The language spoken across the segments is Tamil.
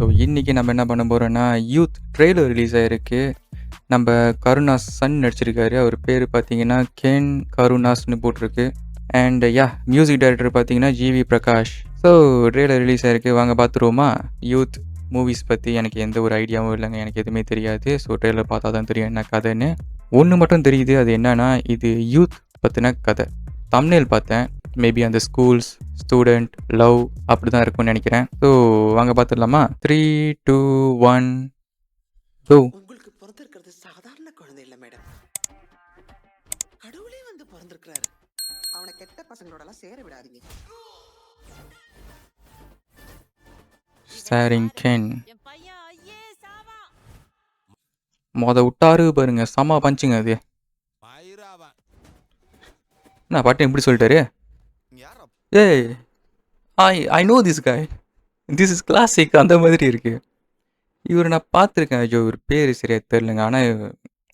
ஸோ இன்றைக்கி நம்ம என்ன பண்ண போகிறோன்னா யூத் ட்ரெய்லர் ரிலீஸ் ஆகிருக்கு. நம்ம கருணாஸ் சன் நடிச்சிருக்காரு. அவர் பேர் பார்த்தீங்கன்னா கென் கருணாஸ்னு போட்டிருக்கு. அண்ட் மியூசிக் டைரக்டர் பார்த்தீங்கன்னா G V Prakash. So trailer release ஆகிருக்கு, வாங்க பார்த்துருவோமா? யூத் மூவிஸ் பற்றி எனக்கு எந்த ஒரு ஐடியாவும் இல்லைங்க, எனக்கு எதுவுமே தெரியாது. ஸோ ட்ரெய்லர் பார்த்தா தான் தெரியும் என்ன கதைன்னு. ஒன்று மட்டும் தெரியுது, அது என்னன்னா இது யூத் பற்றின கதை. தம்ப்நெயில் பார்த்தேன், மேபி அந்த ஸ்கூல்ஸ், ஸ்டூடெண்ட், லவ் அப்படி தான் இருக்கும்னு நினைக்கிறேன். ஸோ வாங்க பார்த்துடலாமா? 3, 2, 1 கோ. உங்களுக்கு பிறந்திருக்கிறது சாதாரண குழந்தை இல்ல மேடம், கடவுளே வந்து பிறந்திருக்கிறாரு. அவனை கெட்ட பசங்களோட எல்லாம் சேர விடாதீங்க. ஸ்டாரிங் கென். விட்டாரு பாருங்க, செம பஞ்சுங்க அது. என்ன பாட்டு எப்படி சொல்லிட்டாரு? ஏய், ஐ நோ திஸ் காய், திஸ் இஸ் கிளாசிக் அந்த மாதிரி இருக்கு. இவர் நான் பார்த்துருக்கேன். ஐயோ இவர் பேர் சரியாக தெரிலங்க. ஆனால்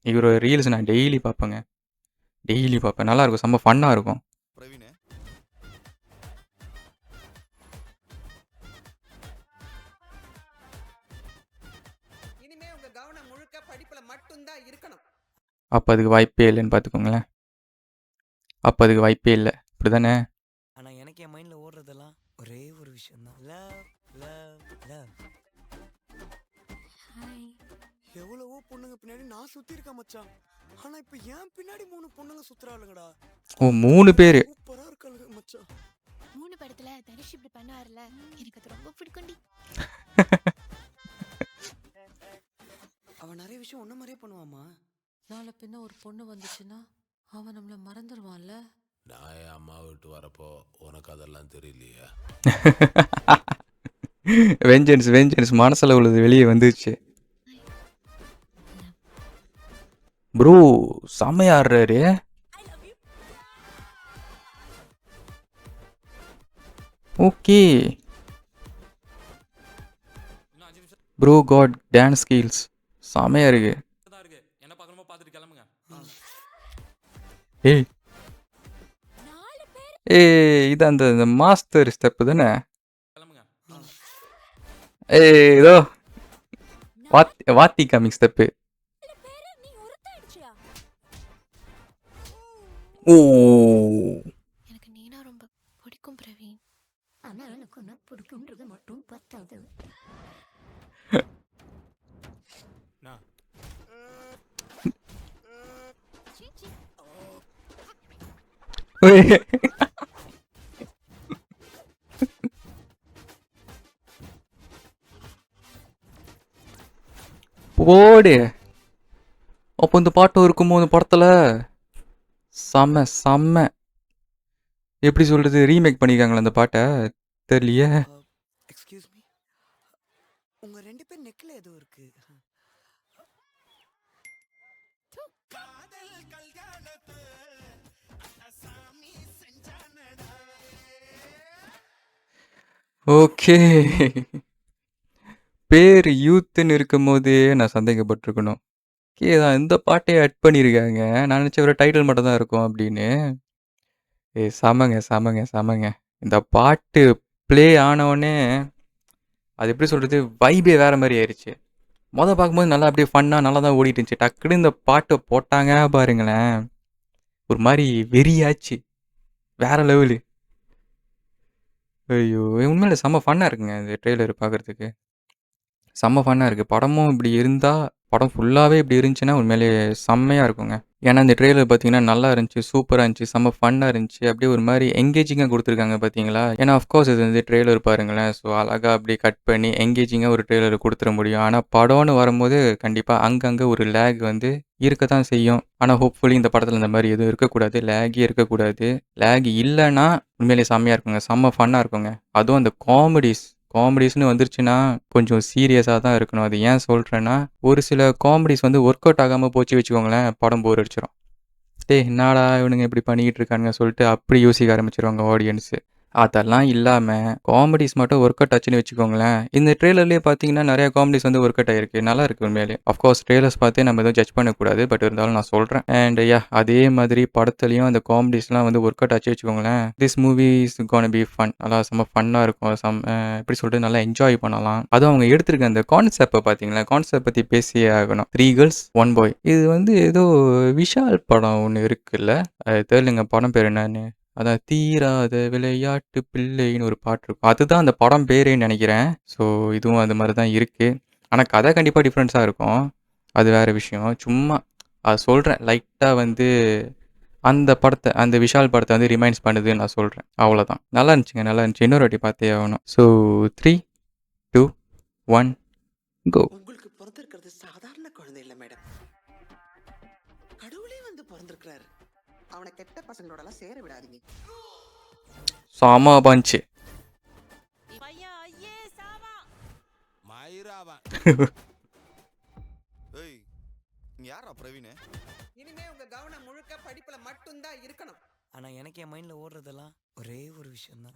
இவரோட ரீல்ஸ் நான் டெய்லி பார்ப்பேங்க, டெய்லி பார்ப்பேன். நல்லாயிருக்கும், செம்ம ஃபன்னாக இருக்கும். இனிமே உங்க கவனம் முழுக்க படிப்புல மட்டும்தான் இருக்கணும். அப்போ அதுக்கு வாய்ப்பே இல்லைன்னு பார்த்துக்கோங்களேன். அப்போ அதுக்கு வாய்ப்பே இல்லை, அப்படி தானே? ஆனா எனக்கு என் மைண்ட்ல ஓடுறதெல்லாம் ஒரே ஒரு விஷயம் தான், லவ் லவ் லவ். எவ்வளவோ பொண்ணுங்க பின்னாடி நான் சுத்தி இருக்கேன் மச்சான், ஆனா இப்ப என் பின்னாடி 3 பொண்ணுங்க சுத்துறாளுங்கடா. ஓ 3 பேர் சூப்பரா இருக்காளுங்க மச்சான். 3 படத்துல தனுஷ் இப்படி பண்ணுவார்ல, எனக்கு அது ரொம்ப பிடிக்கும்டி. அவன் நிறைய விஷயம் ஒன்ன மாதிரியே பண்ணுவாமா. நாளை பின்ன ஒரு பொண்ணு வந்துச்சுன்னா அவன் நம்மள மறந்துடுவான்ல. நான் என் அம்மா விட்டு வரப்போ உனக்கு அதெல்லாம் தெரியலையா? வெஞ்சன்ஸ் வெஞ்சன்ஸ் மனசில் உள்ளது வெளியே வந்துச்சு. ப்ரோ செம்மையாடுறாரு. Okay bro, got dance skills செம்மையா இருக்கு. ஏய் இது அந்த மாஸ்டர் ஸ்டெப்பு தானே? ஏதோ வாத்தி காமிக் ஸ்டெப்பு. ஓ எனக்கு நீனா ரொம்ப பிடிக்கும் பிரவீன். ஆனா எனக்கு நான் பிடிக்கும்ன்றது மட்டும் பத்தாது. போடு. அப்போ இந்த பாட்டும் இருக்குமோ இந்த படத்துல? செம்ம செம்ம. எப்படி சொல்றது, ரீமேக் பண்ணிருக்காங்களா அந்த பாட்டை? தெரியலையே. எக்ஸ்கியூஸ் மீ, உங்க 2 பேர் நெக்ல ஏதோ இருக்கு. ஓகே, பேர் யூத்துன்னு இருக்கும் போதே நான் சந்தேகப்பட்டிருக்கணும். ஓகே தான், இந்த பாட்டையே ஆட் பண்ணியிருக்காங்க. நான் நினச்ச ஒரு டைட்டில் மட்டும் தான் இருக்கும் அப்படின்னு. செமங்க செமங்க செமங்க. இந்த பாட்டு ப்ளே ஆனவுடனே அது எப்படி சொல்கிறது, வைபே வேறு மாதிரி ஆயிடுச்சு. பார்க்கும்போது நல்லா அப்படியே ஃபன்னாக நல்லா தான் ஓடிட்டு இருந்துச்சு. டக்குன்னு இந்த பாட்டை போட்டாங்க பாருங்களேன், ஒரு மாதிரி வெறியாச்சு, வேற லெவலு. ஐயோ உண்மையில செம்ம ஃபன்னாக இருக்குங்க இந்த ட்ரெய்லர் பார்க்குறதுக்கு, செம்ம ஃபன்னாக இருக்குது. படமும் இப்படி இருந்தால், படம் ஃபுல்லாகவே இப்படி இருந்துச்சுன்னா உண்மையிலே செம்மையாக இருக்குங்க. ஏன்னா இந்த ட்ரெய்லர் பார்த்தீங்கன்னா நல்லா இருந்துச்சு, சூப்பராக இருந்துச்சு, செம்ம ஃபன்னாக இருந்துச்சு. அப்படியே ஒரு மாதிரி எங்கேஜிங்காக கொடுத்துருக்காங்க பார்த்தீங்களா? ஏன்னா அஃப்கோர்ஸ் இது வந்து ட்ரெய்லர் பாருங்களேன். ஸோ அழகாக அப்படியே கட் பண்ணி எங்கேஜிங்காக ஒரு ட்ரெய்லர் கொடுத்துட முடியும். ஆனால் படம்னு வரும்போது கண்டிப்பாக அங்கங்கே ஒரு லேக் வந்து இருக்க தான் செய்யும். ஆனால் ஹோப்ஃபுல்லி இந்த படத்தில் இந்த மாதிரி எதுவும் இருக்கக்கூடாது, லேகே இருக்கக்கூடாது. லேக் இல்லைன்னா உண்மையிலே செம்மையாக இருக்குங்க, செம்ம ஃபன்னாக இருக்குங்க. அதுவும் அந்த காமெடிஸ்னு வந்துருச்சுன்னா கொஞ்சம் சீரியஸாக தான் இருக்கணும். அது ஏன் சொல்கிறேன்னா, ஒரு சில காமெடிஸ் வந்து ஒர்க் அவுட் ஆகாமல் போச்சு வச்சுக்கோங்களேன், படம் போர் அடிச்சிடும். என்னடா இவனுங்க இப்படி பண்ணிக்கிட்டு இருக்கானுங்க சொல்லிட்டு அப்படி யோசிக்க ஆரம்பிச்சிருவாங்க ஆடியன்ஸு. அதெல்லாம் இல்லாமல் காமெடிஸ் மட்டும் ஒர்க் அவுட் ஆச்சுன்னு வச்சுக்கோங்களேன். இந்த ட்ரெய்லர்லேயே பார்த்தீங்கன்னா நிறைய காமெடிஸ் வந்து ஒர்க் அவுட் ஆயிருக்கு. நல்லா இருக்கு உண்மையிலேயே. அஃப்கோர்ஸ் ட்ரெய்லர்ஸ் பார்த்தே நம்ம எதுவும் ஜட்ஜ் பண்ணக்கூடாது. பட் இருந்தாலும் நான் சொல்கிறேன். அண்ட் அதே மாதிரி படத்துலையும் அந்த காமெடிஸ்லாம் வந்து ஒர்க் அவுட் ஆச்சு வச்சுக்கோங்களேன். This movie is gonna be fun. நல்லா செம்ம ஃபன்னாக இருக்கும். எப்படி சொல்லிட்டு நல்லா என்ஜாய் பண்ணலாம். அதுவும் அவங்க எடுத்திருக்க அந்த கான்செப்டை பார்த்தீங்களா, கான்செப்ட் பற்றி பேசியே ஆகணும். 3 கேர்ள்ஸ் 1 பாய். இது வந்து ஏதோ விஷால் படம் ஒன்று இருக்குல்ல, அது தெரியலங்க படம் பேர் என்னன்னு. அதான் தீராத விளையாட்டு பிள்ளைன்னு ஒரு பாட்டு இருக்கும். அதுதான் அந்த படம் பேரேன்னு நினைக்கிறேன். ஸோ இதுவும் அது மாதிரி தான் இருக்குது. ஆனால் கதை கண்டிப்பாக டிஃப்ரென்ஸாக இருக்கும். அது வேறு விஷயம். சும்மா அதை சொல்கிறேன். லைட்டாக வந்து அந்த விஷால் படத்தை வந்து ரிமைண்ட்ஸ் பண்ணுதுன்னு நான் சொல்கிறேன். அவ்வளோதான். நல்லா இருந்துச்சுங்க, நல்லா இருந்துச்சு. இன்னொரு வாட்டி பார்த்தே ஆகணும். ஸோ 3, 2, 1 கோ. உங்களுக்கு பிறந்திருக்கிறது சாதாரண குழந்தை இல்ல மேடம். கடவுளே வந்து பிறந்திருக்கிறாரு. அவனை கெட்ட பசங்களோட எல்லாம் சேர விடாதீங்க. சாமா பஞ்சு. மயிராவன் ஏய் இங்க யாரா பிரவீன்? இனிமே உங்க கவனம் முழுக்க படிப்புல மட்டும்தான் இருக்கணும். ஆனா எனக்கு என் மைண்ட்ல ஓடுறதெல்லாம் ஒரே ஒரு விஷயம் தான்.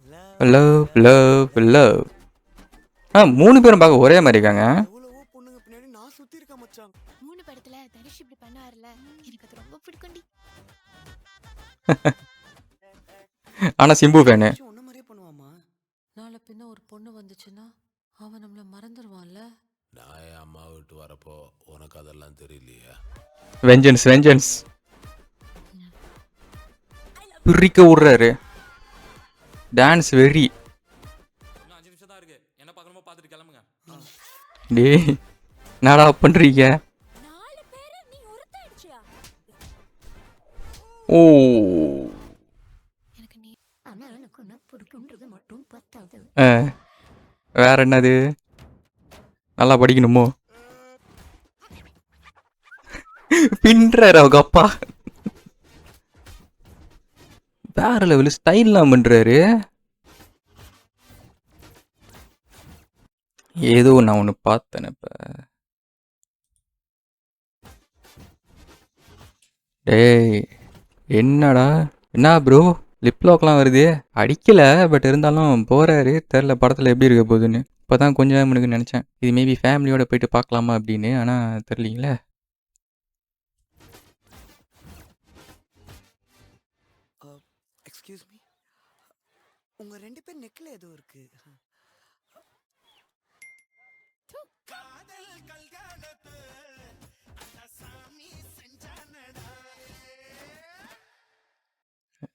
லவ். 3 பேரும் பார்க்க ஒரே மாதிரி இருக்காங்க. எவ்வளவோ பொண்ணுங்க பின்னாடி நான் சுத்தி இருக்கேன் மச்சான். 3 படத்துல தனுஷ் இப்படி பண்ணுவார்ல, எனக்கு அது ரொம்ப பிடிக்கும்டி. ஆனால் சிம்பு ஃபேனு. உன்ன மாதிரியே பண்ணுவாமா? நாளை பின்ன ஒரு பொண்ணு வந்துச்சுன்னா அவன் நம்மள மறந்துடுவான்ல. நான் என் அம்மா விட்டு வரப்போ உனக்கு அதெல்லாம் தெரியலையா? வெஞ்சன்ஸ் பிரிக்க விடுறாரு. டான்ஸ் வெறி. டேய் என்னடா பண்றீங்க? ஓ எனக்கு நீ ஆனா எனக்கு உன்னை பிடிக்குன்றது மட்டும் பத்தாது. வேற என்னது? நல்லா படிக்கணுமோ? பின்றாரு அவங்க அப்பா. வேற லெவல் ஸ்டைல்லாம் பண்றாரு. ஏதோ நான் ஒன்று பார்த்தேன் இப்போ. டேய் என்னடா என்ன ப்ரோ லிப்லாக்லாம் வருது? அடிக்கல, பட் இருந்தாலும் போறாரு. தெரில படத்தில் எப்படி இருக்க போகுதுன்னு. இப்போ தான் கொஞ்ச நேரம் எனக்கு நினச்சேன் இது மேபி ஃபேமிலியோட போயிட்டு பார்க்கலாமா அப்படின்னு. ஆனால் தெரியலீங்களே. எக்ஸ்கியூஸ் மீ, உங்க 2 பேர் நெக்ல ஏதோ இருக்கு.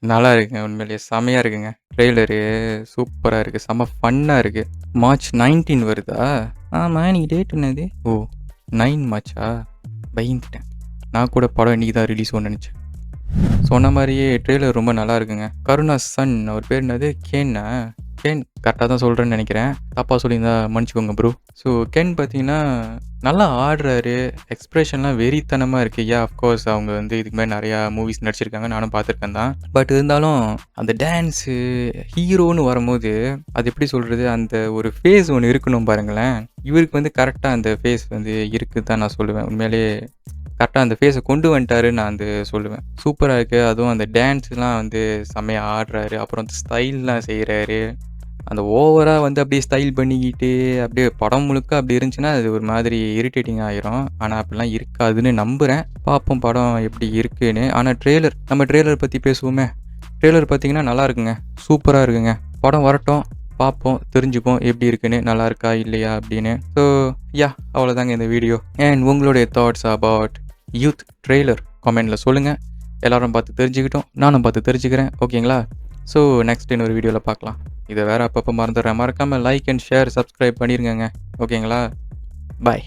நல்லா இருக்குங்க, உண்மையிலேயே செமையாக இருக்குங்க. ட்ரெய்லரு சூப்பராக இருக்குது, செம்ம ஃபன்னாக இருக்குது. மார்ச் 19 வருதா? ஆமாம், இன்னைக்கு டேட் என்னது? ஓ 9 மார்ச்சா? பயந்துட்டேன். நான் கூட படம் இன்றைக்கி தான் ரிலீஸ் ஒன்று நினச்சேன். சொன்ன மாதிரியே ட்ரெய்லர் ரொம்ப நல்லா இருக்குங்க. கருணா சன் அவர் பேர் என்னது? கேன் கரெக்டாக தான் சொல்கிறேன்னு நினைக்கிறேன். தப்பாக சொல்லியிருந்தா மன்னிச்சுக்கோங்க ப்ரோ. ஸோ கேன் பார்த்தீங்கன்னா நல்லா ஆடுறாரு. எக்ஸ்ப்ரெஷன்லாம் வெறித்தனமாக இருக்குது. அஃப்கோர்ஸ் அவங்க வந்து இதுக்கு மாதிரி நிறையா மூவிஸ் நடிச்சிருக்காங்க, நானும் பார்த்துருக்கேன் தான். பட் இருந்தாலும் அந்த டான்ஸு ஹீரோன்னு வரும்போது அது எப்படி சொல்கிறது, அந்த ஒரு ஃபேஸ் ஒன்று இருக்கணும் பாருங்களேன். இவருக்கு வந்து கரெக்டாக அந்த ஃபேஸ் வந்து இருக்குது தான் நான் சொல்லுவேன். உண்மையிலே கரெக்டாக அந்த ஃபேஸை கொண்டு வந்துட்டாருன்னு நான் வந்து சொல்லுவேன். சூப்பராக இருக்குது. அதுவும் அந்த டான்ஸ்லாம் வந்து செம்மையாக ஆடுறாரு. அப்புறம் அந்த ஸ்டைல்லாம் செய்கிறாரு. அந்த ஓவராக வந்து அப்படியே ஸ்டைல் பண்ணிக்கிட்டு அப்படியே படம் முழுக்க அப்படி இருந்துச்சுன்னா அது ஒரு மாதிரி இரிட்டேட்டிங் ஆகிரும். ஆனால் அப்படிலாம் இருக்காதுன்னு நம்புகிறேன். பார்ப்போம் படம் எப்படி இருக்குன்னு. ஆனால் நம்ம ட்ரெய்லர் பற்றி பேசுவோமே. ட்ரெய்லர் பார்த்தீங்கன்னா நல்லா இருக்குங்க, சூப்பராக இருக்குங்க. படம் வரட்டும், பார்ப்போம், தெரிஞ்சுப்போம் எப்படி இருக்குன்னு, நல்லா இருக்கா இல்லையா அப்படின்னு. ஸோ அவ்வளோதாங்க இந்த வீடியோ. அண்ட் உங்களுடைய தாட்ஸ் அபவுட் யூத் ட்ரெய்லர் கமெண்டில் சொல்லுங்கள். எல்லோரும் பார்த்து தெரிஞ்சுக்கிட்டோம், நானும் பார்த்து தெரிஞ்சுக்கிறேன். ஓகேங்களா? ஸோ நெக்ஸ்ட் இன்னொரு வீடியோவில் பார்க்கலாம். இதை வேறு அப்பப்போ மறந்துடுறேன். மறக்காமல் லைக் அண்ட் ஷேர் சப்ஸ்கிரைப் பண்ணிடுங்க. ஓகேங்களா? பாய்.